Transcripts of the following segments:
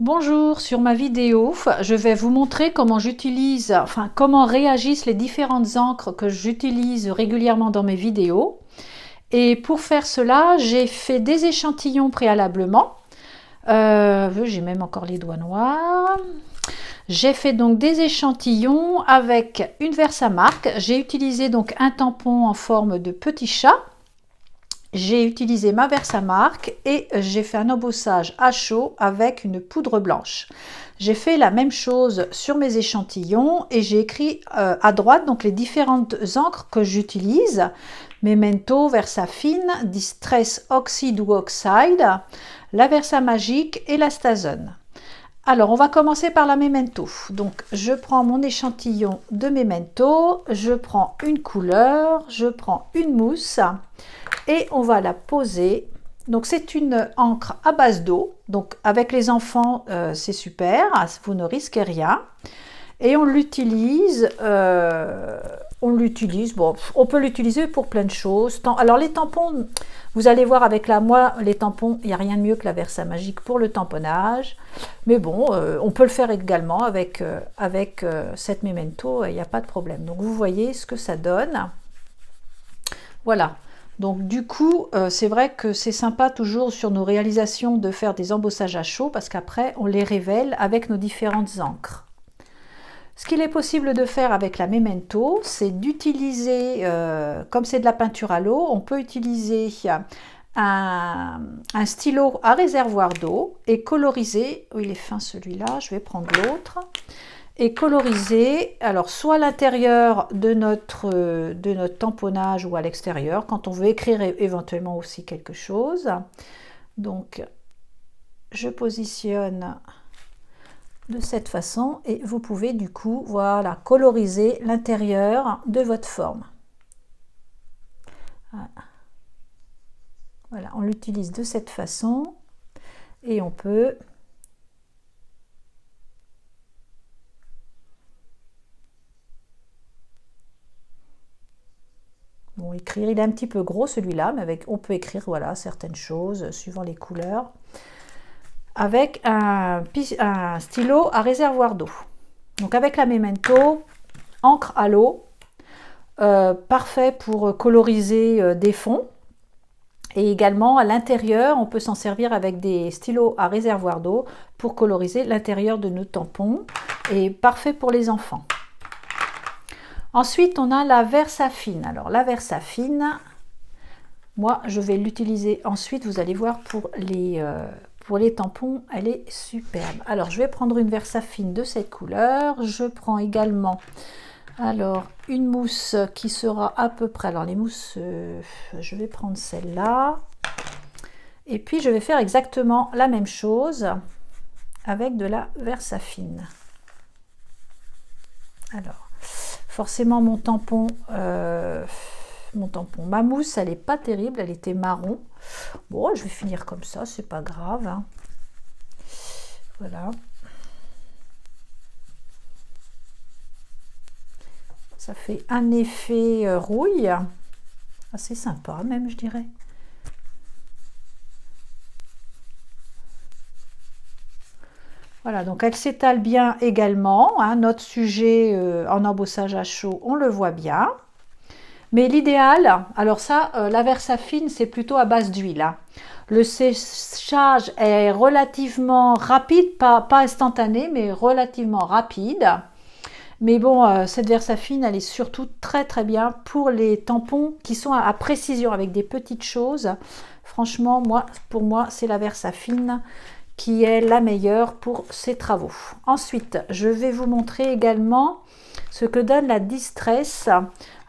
Bonjour, sur ma vidéo, je vais vous montrer comment comment réagissent les différentes encres que j'utilise régulièrement dans mes vidéos. Et pour faire cela, j'ai fait des échantillons préalablement. J'ai même encore les doigts noirs. J'ai fait donc des échantillons avec une Versamark. J'ai utilisé donc un tampon en forme de petit chat. J'ai utilisé ma Versamark et j'ai fait un embossage à chaud avec une poudre blanche. J'ai fait la même chose sur mes échantillons et j'ai écrit à droite donc les différentes encres que j'utilise. Memento, Versafine, Distress Oxide ou Oxide, la Versamagic et la Stazone. Alors, on va commencer par la Memento. Donc, je prends mon échantillon de Memento, je prends une couleur, je prends une mousse et on va la poser. Donc, c'est une encre à base d'eau. Donc, avec les enfants, c'est super, vous ne risquez rien. Et on l'utilise, bon, on peut l'utiliser pour plein de choses. Alors, les tampons, vous allez voir avec moi, les tampons, il n'y a rien de mieux que la Versamagic pour le tamponnage. Mais bon, on peut le faire également avec cette Memento, il n'y a pas de problème. Donc, vous voyez ce que ça donne. Voilà. Donc, du coup, c'est vrai que c'est sympa toujours sur nos réalisations de faire des embossages à chaud parce qu'après, on les révèle avec nos différentes encres. Ce qu'il est possible de faire avec la Memento, c'est d'utiliser, comme c'est de la peinture à l'eau, on peut utiliser un stylo à réservoir d'eau et coloriser, il est fin celui-là, je vais prendre l'autre, et coloriser, alors soit à l'intérieur de notre tamponnage ou à l'extérieur, quand on veut écrire éventuellement aussi quelque chose. Donc, je positionne de cette façon et vous pouvez du coup voilà coloriser l'intérieur de votre forme. Voilà, on l'utilise de cette façon et on peut écrire. Il est un petit peu gros celui-là, mais on peut écrire voilà certaines choses suivant les couleurs avec un stylo à réservoir d'eau. Donc avec la Memento, encre à l'eau, parfait pour coloriser des fonds. Et également à l'intérieur, on peut s'en servir avec des stylos à réservoir d'eau pour coloriser l'intérieur de nos tampons. Et parfait pour les enfants. Ensuite, on a la Versafine. Alors la Versafine, moi je vais l'utiliser ensuite, vous allez voir pour les tampons, elle est superbe. Alors je vais prendre une Versafine de cette couleur. Je prends également alors une mousse qui sera à peu près, alors les mousses, je vais prendre celle-là. Et puis je vais faire exactement la même chose avec de la Versafine. Alors, forcément mon tampon, ma mousse, elle n'est pas terrible, elle était marron. Bon, je vais finir comme ça, c'est pas grave. Hein. Voilà. Ça fait un effet rouille, assez sympa même, je dirais. Voilà, donc elle s'étale bien également. Hein, notre sujet en embossage à chaud, on le voit bien. Mais l'idéal, alors ça, la Versafine, c'est plutôt à base d'huile. Hein. Le séchage est relativement rapide, pas instantané, mais relativement rapide. Mais bon, cette Versafine, elle est surtout très très bien pour les tampons qui sont à précision avec des petites choses. Franchement, pour moi, c'est la Versafine qui est la meilleure pour ces travaux. Ensuite, je vais vous montrer également ce que donne la Distress.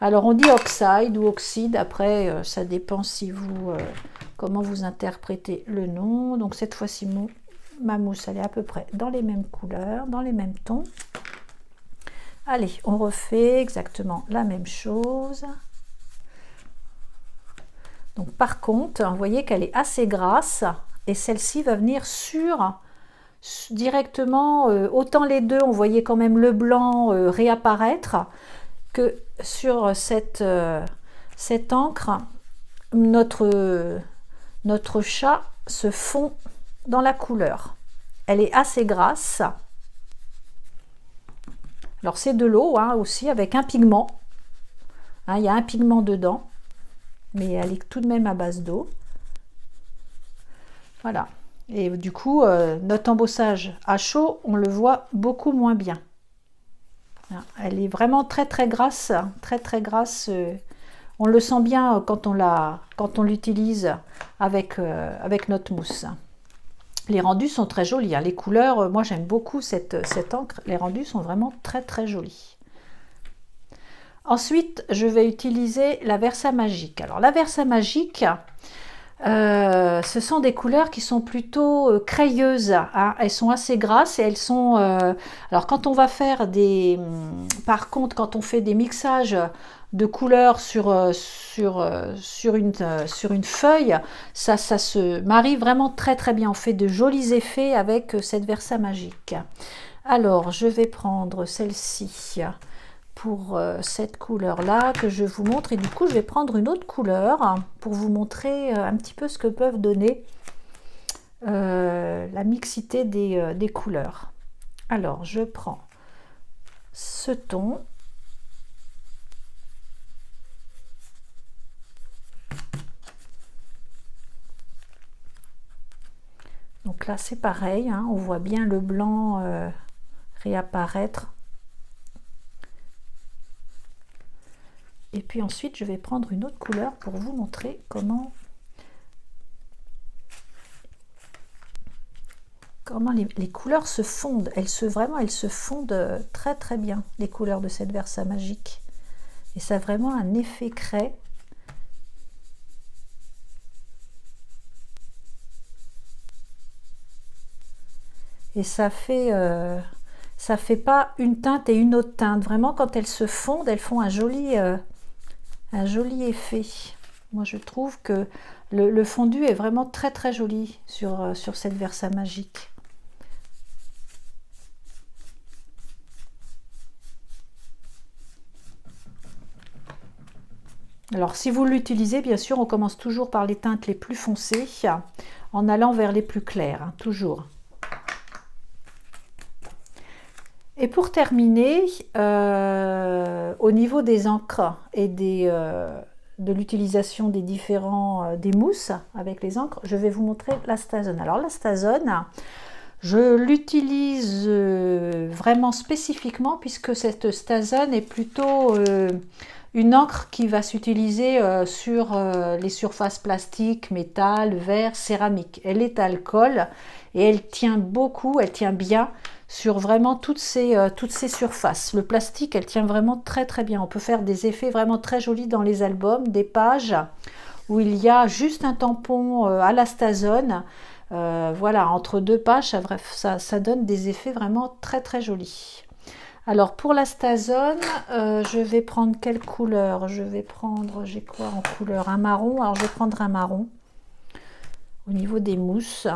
Alors, on dit Oxide ou Oxide, après, ça dépend si comment vous interprétez le nom. Donc, cette fois-ci, ma mousse, elle est à peu près dans les mêmes couleurs, dans les mêmes tons. Allez, on refait exactement la même chose. Donc, par contre, vous voyez qu'elle est assez grasse. Et celle-ci va venir directement, autant les deux, on voyait quand même le blanc réapparaître, que sur cette encre, notre chat se fond dans la couleur. elle est assez grasse. Alors c'est de l'eau hein, aussi avec un pigment. Hein, il y a un pigment dedans, mais elle est tout de même à base d'eau. Voilà. Et du coup, notre embossage à chaud, on le voit beaucoup moins bien. Elle est vraiment très très grasse, très grasse. On le sent bien quand on l'utilise avec notre mousse. Les rendus sont très jolis. Hein. Les couleurs, moi j'aime beaucoup cette encre. Les rendus sont vraiment très jolis. Ensuite, je vais utiliser la Versamagic. Alors la Versamagic, ce sont des couleurs qui sont plutôt crayeuses. Hein. Elles sont assez grasses et elles sont... alors quand on va faire des... Par contre, quand on fait des mixages de couleurs sur une feuille, ça se marie vraiment très bien. On fait de jolis effets avec cette Versamagic. Alors, je vais prendre celle-ci pour cette couleur là que je vous montre, et du coup je vais prendre une autre couleur pour vous montrer un petit peu ce que peuvent donner la mixité des couleurs. Alors je prends ce ton, donc là c'est pareil hein, on voit bien le blanc réapparaître. Et puis ensuite, je vais prendre une autre couleur pour vous montrer comment les couleurs se fondent. Elles se fondent très bien, les couleurs de cette Versamagic. Et ça a vraiment un effet craie. Et ça fait pas une teinte et une autre teinte. Vraiment, quand elles se fondent, elles font un joli effet. Moi je trouve que le fondu est vraiment très joli sur cette Versamagic. Alors si vous l'utilisez, bien sûr on commence toujours par les teintes les plus foncées en allant vers les plus claires, hein, toujours. Et pour terminer, au niveau des encres et de l'utilisation des des mousses avec les encres, je vais vous montrer la Stazone. Alors la Stazone, je l'utilise vraiment spécifiquement puisque cette Stazone est plutôt une encre qui va s'utiliser sur les surfaces plastiques, métal, verre, céramique. Elle est alcool et elle tient beaucoup, elle tient bien sur vraiment toutes ces surfaces. Le plastique, elle tient vraiment très bien. On peut faire des effets vraiment très jolis dans les albums, des pages où il y a juste un tampon à la Stazone. Voilà, entre deux pages, ça donne des effets vraiment très jolis. Alors pour la Stazone, je vais prendre quelle couleur? Je vais prendre, j'ai quoi en couleur? Un marron. Alors je vais prendre un marron au niveau des mousses.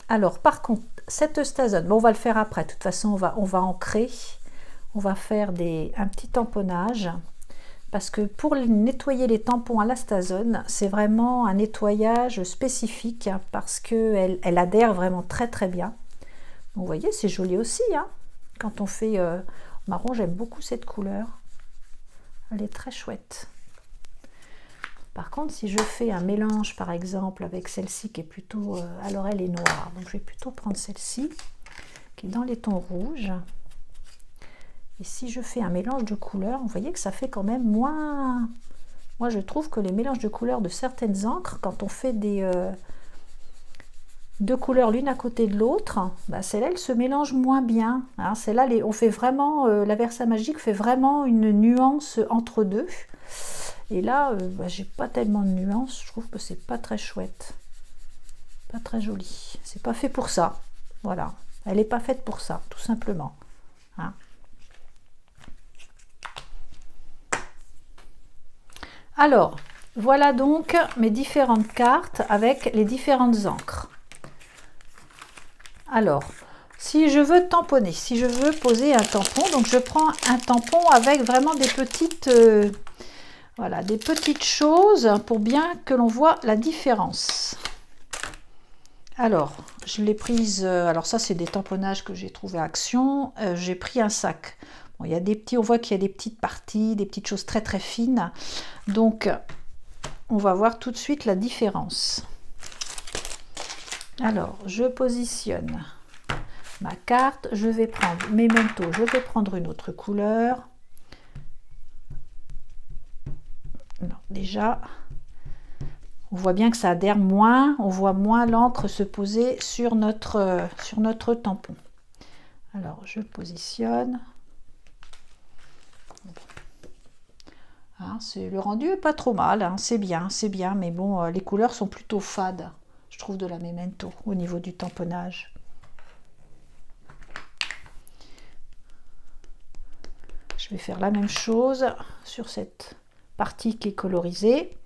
Alors par contre, cette Stazone, bon, on va le faire après, de toute façon on va ancrer, on va faire un petit tamponnage, parce que pour nettoyer les tampons à la Stazone, c'est vraiment un nettoyage spécifique, hein, parce qu'elle adhère vraiment très bien. Donc, vous voyez, c'est joli aussi, hein, quand on fait marron, j'aime beaucoup cette couleur, elle est très chouette. Par contre, si je fais un mélange, par exemple, avec celle-ci qui est plutôt... alors, elle est noire. Donc, je vais plutôt prendre celle-ci, qui est dans les tons rouges. Et si je fais un mélange de couleurs, vous voyez que ça fait quand même moins... Moi, je trouve que les mélanges de couleurs de certaines encres, quand on fait deux couleurs l'une à côté de l'autre, bah, celle-là, elle se mélange moins bien. Hein. Celle-là, on fait vraiment... la Versamagic fait vraiment une nuance entre deux. Et là, bah, j'ai pas tellement de nuances, je trouve que c'est pas très chouette, pas très joli. C'est pas fait pour ça, voilà. Elle n'est pas faite pour ça, tout simplement. Hein. Alors, voilà donc mes différentes cartes avec les différentes encres. Alors, si je veux tamponner, si je veux poser un tampon, donc je prends un tampon avec vraiment des petites... Voilà, des petites choses pour bien que l'on voit la différence. Alors, je l'ai prise, alors ça c'est des tamponnages que j'ai trouvé à Action, j'ai pris un sac. Bon, il y a des petits, on voit qu'il y a des petites parties, des petites choses très très fines. Donc, on va voir tout de suite la différence. Alors, je positionne ma carte, je vais prendre mes Memento, je vais prendre une autre couleur. Non, déjà, on voit bien que ça adhère moins, on voit moins l'encre se poser sur notre tampon. Alors, je positionne. Hein, le rendu est pas trop mal, hein, c'est bien, mais bon, les couleurs sont plutôt fades, je trouve, de la Memento au niveau du tamponnage. Je vais faire la même chose sur cette partie qui est colorisée.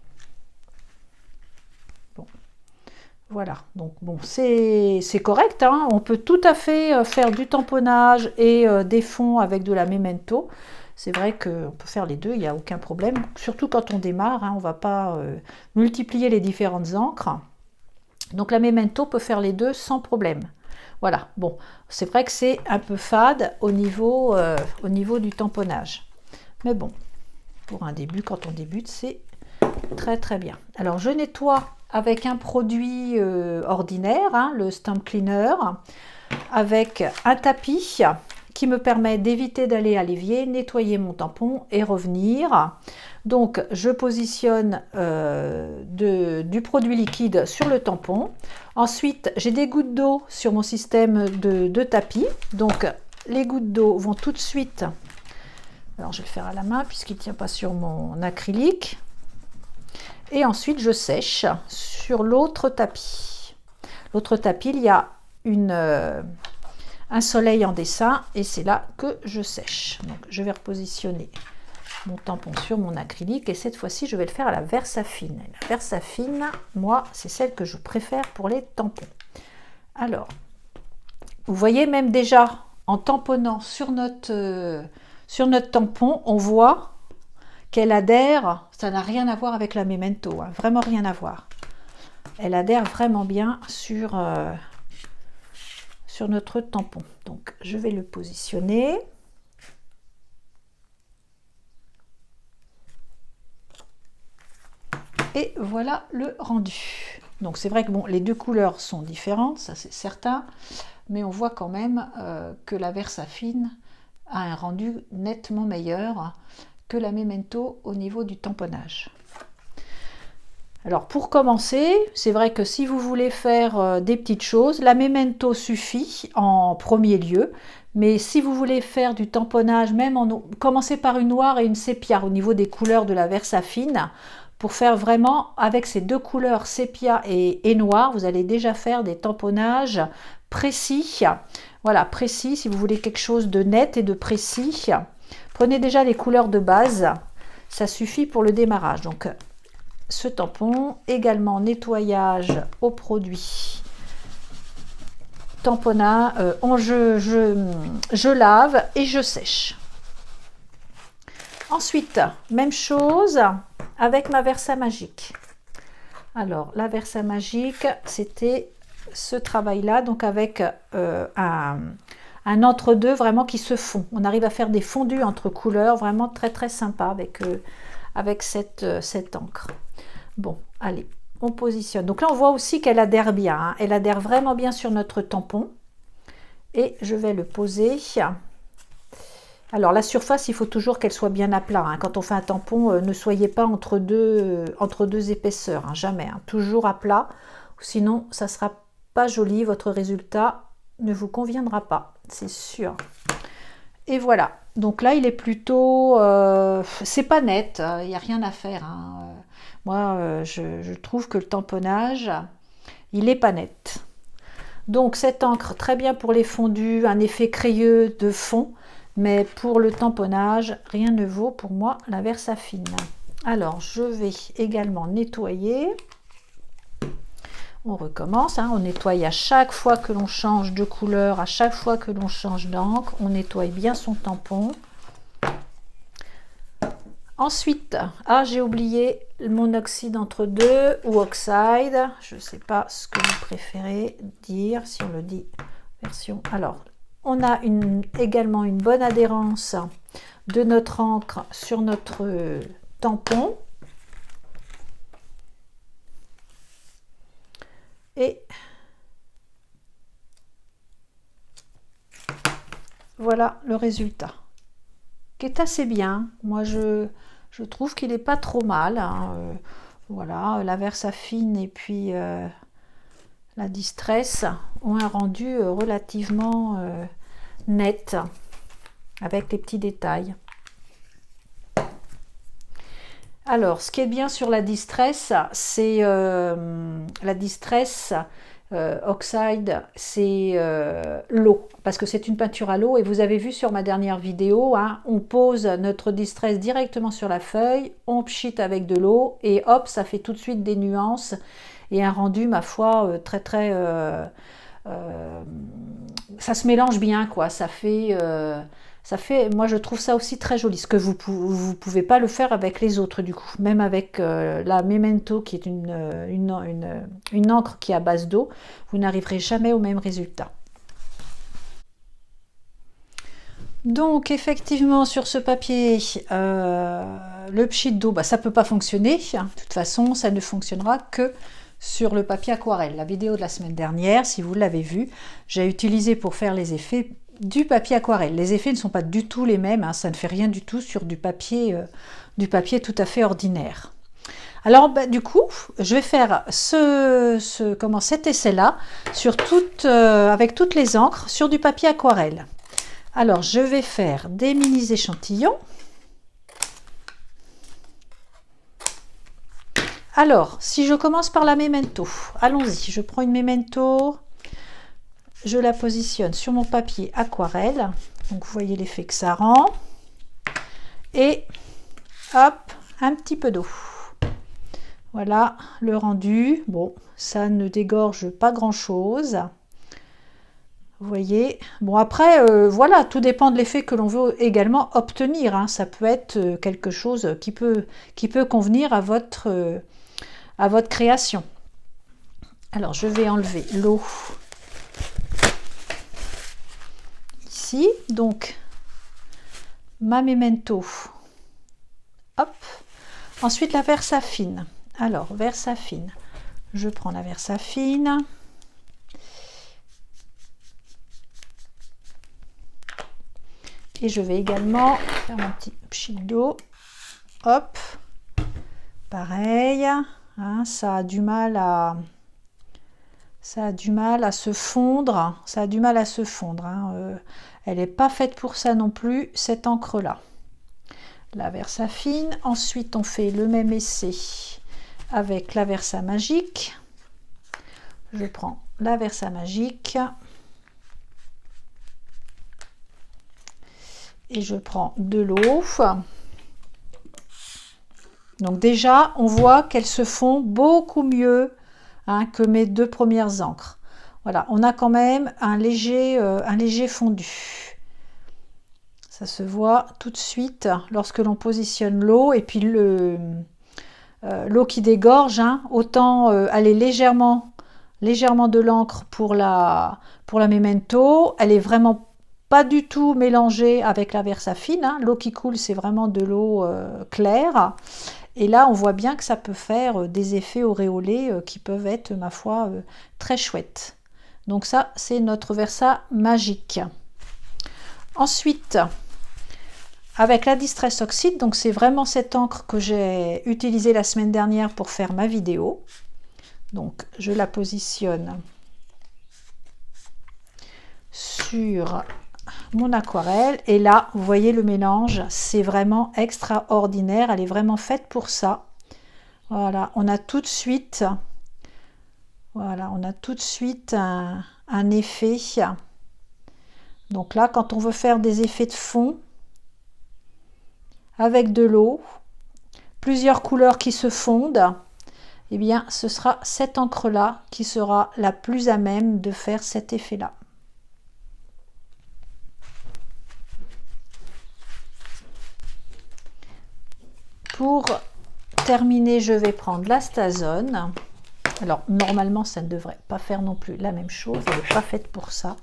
Bon, voilà, donc bon, c'est correct, hein, on peut tout à fait faire du tamponnage et des fonds avec de la Memento. C'est vrai qu'on peut faire les deux, il n'y a aucun problème, surtout quand on démarre, hein, on ne va pas multiplier les différentes encres. Donc la Memento peut faire les deux sans problème. Voilà, bon, c'est vrai que c'est un peu fade au niveau du tamponnage. Mais bon, pour un début, quand on débute, c'est très très bien. Alors je nettoie avec un produit ordinaire, hein, le Stamp Cleaner, avec un tapis qui me permet d'éviter d'aller à l'évier, nettoyer mon tampon et revenir. Donc je positionne du produit liquide sur le tampon. Ensuite, j'ai des gouttes d'eau sur mon système de tapis. Donc les gouttes d'eau vont tout de suite, alors je vais le faire à la main puisqu'il ne tient pas sur mon acrylique. Et ensuite je sèche sur l'autre tapis. L'autre tapis, il y a un soleil en dessin et c'est là que je sèche. Donc je vais repositionner mon tampon sur mon acrylique et cette fois-ci je vais le faire à la Versafine. La Versafine, moi, c'est celle que je préfère pour les tampons. Alors, vous voyez même déjà en tamponnant sur notre tampon, on voit qu'elle adhère, ça n'a rien à voir avec la Memento, hein, vraiment rien à voir. Elle adhère vraiment bien sur notre tampon. Donc je vais le positionner. Et voilà le rendu. Donc c'est vrai que bon, les deux couleurs sont différentes, ça c'est certain, mais on voit quand même que la Versafine a un rendu nettement meilleur que la Memento au niveau du tamponnage. Alors pour commencer, c'est vrai que si vous voulez faire des petites choses, la Memento suffit en premier lieu, mais si vous voulez faire du tamponnage, même commencer par une noire et une sépia au niveau des couleurs de la Versafine, pour faire vraiment avec ces deux couleurs sépia et noir, vous allez déjà faire des tamponnages précis. Voilà, précis si vous voulez quelque chose de net et de précis. Prenez déjà les couleurs de base, ça suffit pour le démarrage. Donc ce tampon, également nettoyage au produit tamponnage, je lave et je sèche. Ensuite, même chose avec ma Versamagic. Alors, la Versamagic, c'était ce travail-là, donc avec un entre-deux vraiment qui se fond. On arrive à faire des fondus entre couleurs, vraiment très très sympa avec cette encre. Bon, allez, on positionne. Donc là, on voit aussi qu'elle adhère bien. Hein. Elle adhère vraiment bien sur notre tampon. Et je vais le poser. Alors, la surface, il faut toujours qu'elle soit bien à plat. Hein. Quand on fait un tampon, ne soyez pas entre deux épaisseurs. Hein. Jamais. Hein. Toujours à plat. Sinon, ça ne sera pas joli. Votre résultat ne vous conviendra pas. C'est sûr. Et voilà. Donc là, il est plutôt... c'est pas net. Il n'y a rien à faire. Hein. Moi, je trouve que le tamponnage, il n'est pas net. Donc, cette encre, très bien pour les fondus, un effet crayeux de fond. Mais pour le tamponnage, rien ne vaut pour moi la Versafine. Alors, je vais également nettoyer. On recommence, hein, on nettoie à chaque fois que l'on change de couleur, à chaque fois que l'on change d'encre. On nettoie bien son tampon. Ensuite, ah, j'ai oublié mon oxyde entre deux ou oxide. Je ne sais pas ce que vous préférez dire, si on le dit version. Alors, on a également une bonne adhérence de notre encre sur notre tampon. Et voilà le résultat, qui est assez bien. Moi, je trouve qu'il n'est pas trop mal. Hein. Voilà, la Versafine et puis la Distress ont un rendu relativement net, avec les petits détails. Alors, ce qui est bien sur la Distress, c'est la Distress Oxide, c'est l'eau, parce que c'est une peinture à l'eau, et vous avez vu sur ma dernière vidéo, hein, on pose notre Distress directement sur la feuille, on pchite avec de l'eau, et hop, ça fait tout de suite des nuances, et un rendu, ma foi, très très... ça se mélange bien, quoi, ça fait, moi je trouve ça aussi très joli, ce que vous pouvez pas le faire avec les autres du coup, même avec la Memento qui est une encre qui est à base d'eau, vous n'arriverez jamais au même résultat. Donc effectivement sur ce papier, le pchit d'eau, bah, ça peut pas fonctionner, hein. De toute façon ça ne fonctionnera que sur le papier aquarelle. La vidéo de la semaine dernière, si vous l'avez vu, j'ai utilisé pour faire les effets du papier aquarelle. Les effets ne sont pas du tout les mêmes, hein, ça ne fait rien du tout sur du papier tout à fait ordinaire. Alors bah, du coup, je vais faire cet essai-là avec toutes les encres sur du papier aquarelle. Alors je vais faire des mini échantillons. Alors, si je commence par la Memento, allons-y, je prends une Memento, je la positionne sur mon papier aquarelle, donc vous voyez l'effet que ça rend, et hop, un petit peu d'eau. Voilà le rendu, bon, ça ne dégorge pas grand-chose, vous voyez. Bon après, voilà, tout dépend de l'effet que l'on veut également obtenir, hein. Ça peut être quelque chose qui peut convenir à votre création. Alors je vais enlever l'eau ici, donc ma Memento, hop, ensuite la Versafine. Alors Versafine, je prends la Versafine, et je vais également faire mon petit pchit d'eau, hop, pareil. Hein, ça a du mal à se fondre, hein. Elle n'est pas faite pour ça non plus, cette encre là, la Versafine. Ensuite on fait le même essai avec la Versamagic. Je prends la Versamagic et je prends de l'eau. Donc déjà, on voit qu'elles se font beaucoup mieux, hein, que mes deux premières encres. Voilà, on a quand même un léger fondu. Ça se voit tout de suite lorsque l'on positionne l'eau, et puis l'eau qui dégorge, hein, autant elle est légèrement de l'encre pour la Memento. Elle est vraiment pas du tout mélangée avec la Versafine, hein. L'eau qui coule, c'est vraiment de l'eau claire. Et là, on voit bien que ça peut faire des effets auréolés qui peuvent être, ma foi, très chouettes. Donc ça, c'est notre Versamagic. Ensuite, avec la Distress Oxide, donc c'est vraiment cette encre que j'ai utilisée la semaine dernière pour faire ma vidéo. Donc, je la positionne sur mon aquarelle, et là vous voyez le mélange, c'est vraiment extraordinaire, elle est vraiment faite pour ça. Voilà, on a tout de suite un effet. Donc là, quand on veut faire des effets de fond avec de l'eau, plusieurs couleurs qui se fondent, eh bien ce sera cette encre là qui sera la plus à même de faire cet effet là. pour terminer, je vais prendre l'Astazone. Alors, normalement, ça ne devrait pas faire non plus la même chose. Elle n'est pas faite pour ça.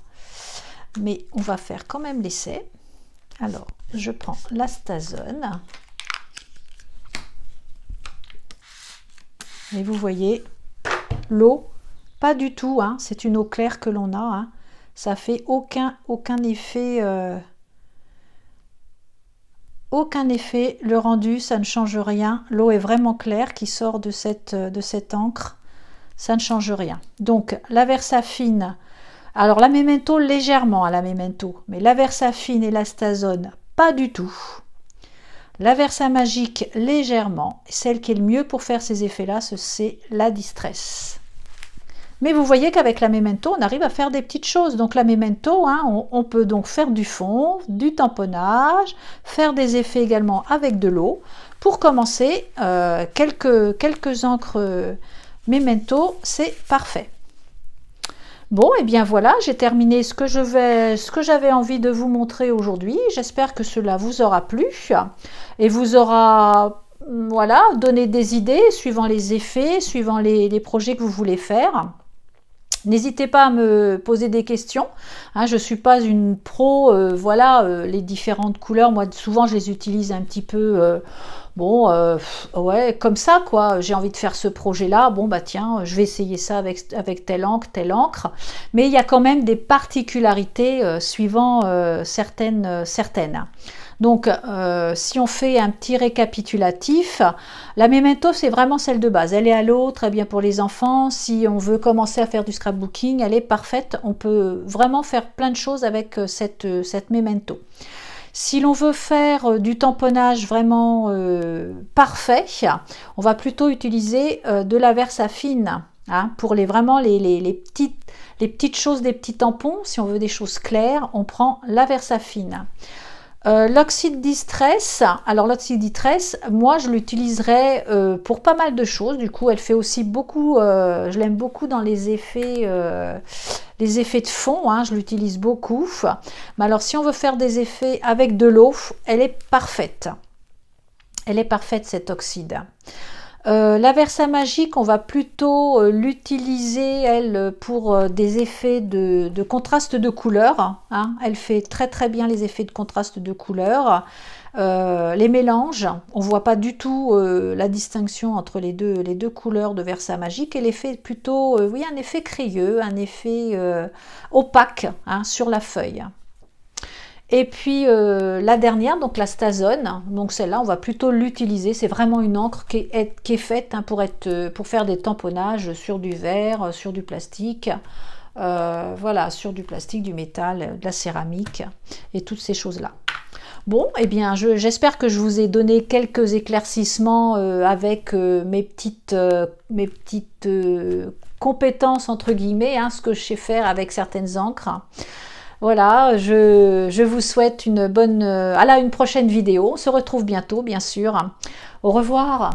Mais on va faire quand même l'essai. Alors, je prends l'Astazone. Et vous voyez, l'eau, pas du tout. Hein, c'est une eau claire que l'on a. Hein, ça fait aucun effet... aucun effet, le rendu, ça ne change rien. L'eau est vraiment claire qui sort de cette encre. Ça ne change rien. Donc, la Versafine, alors la Memento légèrement à la Memento, mais la Versafine et l'Astazone, pas du tout. La Versamagic légèrement. Celle qui est le mieux pour faire ces effets-là, c'est la Distress. Mais vous voyez qu'avec la Memento, on arrive à faire des petites choses. Donc la Memento, hein, on peut donc faire du fond, du tamponnage, faire des effets également avec de l'eau. Pour commencer, quelques encres Memento, c'est parfait. Bon, et bien voilà, j'ai terminé ce que j'avais envie de vous montrer aujourd'hui. J'espère que cela vous aura plu et vous aura voilà, donné des idées suivant les effets, suivant les projets que vous voulez faire. N'hésitez pas à me poser des questions. Hein, je ne suis pas une pro, voilà, les différentes couleurs. Moi, souvent, je les utilise un petit peu, ouais, comme ça, quoi. J'ai envie de faire ce projet-là. Bon, bah tiens, je vais essayer ça avec telle encre, telle encre. Mais il y a quand même des particularités suivant certaines. Donc, si on fait un petit récapitulatif, la Memento, c'est vraiment celle de base. Elle est à l'eau, très bien pour les enfants. Si on veut commencer à faire du scrapbooking, elle est parfaite. On peut vraiment faire plein de choses avec cette Memento. Si l'on veut faire du tamponnage vraiment parfait, on va plutôt utiliser de la Versafine. Hein, pour vraiment les petites choses, des petits tampons. Si on veut des choses claires, on prend la Versafine. L'oxyde Distress, alors l'oxyde Distress, moi je l'utiliserai pour pas mal de choses. Du coup, elle fait aussi beaucoup, je l'aime beaucoup dans les effets de fond, hein, je l'utilise beaucoup. Mais alors, si on veut faire des effets avec de l'eau, elle est parfaite. Elle est parfaite, cet oxyde. La Versamagic, on va plutôt l'utiliser, elle, pour des effets de contraste de couleurs. Hein. Elle fait très très bien les effets de contraste de couleurs. Les mélanges, on ne voit pas du tout la distinction entre les deux couleurs de Versamagic. Et l'effet plutôt, oui, un effet crayeux, un effet opaque, hein, sur la feuille. Et puis la dernière, donc l'Astazone, donc celle-là, on va plutôt l'utiliser. C'est vraiment une encre qui est faite, hein, pour faire des tamponnages sur du verre, sur du plastique, voilà, sur du plastique, du métal, de la céramique et toutes ces choses-là. Bon, eh bien, j'espère que je vous ai donné quelques éclaircissements avec mes petites compétences, entre guillemets, hein, ce que je sais faire avec certaines encres. Voilà, je vous souhaite une bonne... à une prochaine vidéo. On se retrouve bientôt, bien sûr. Au revoir.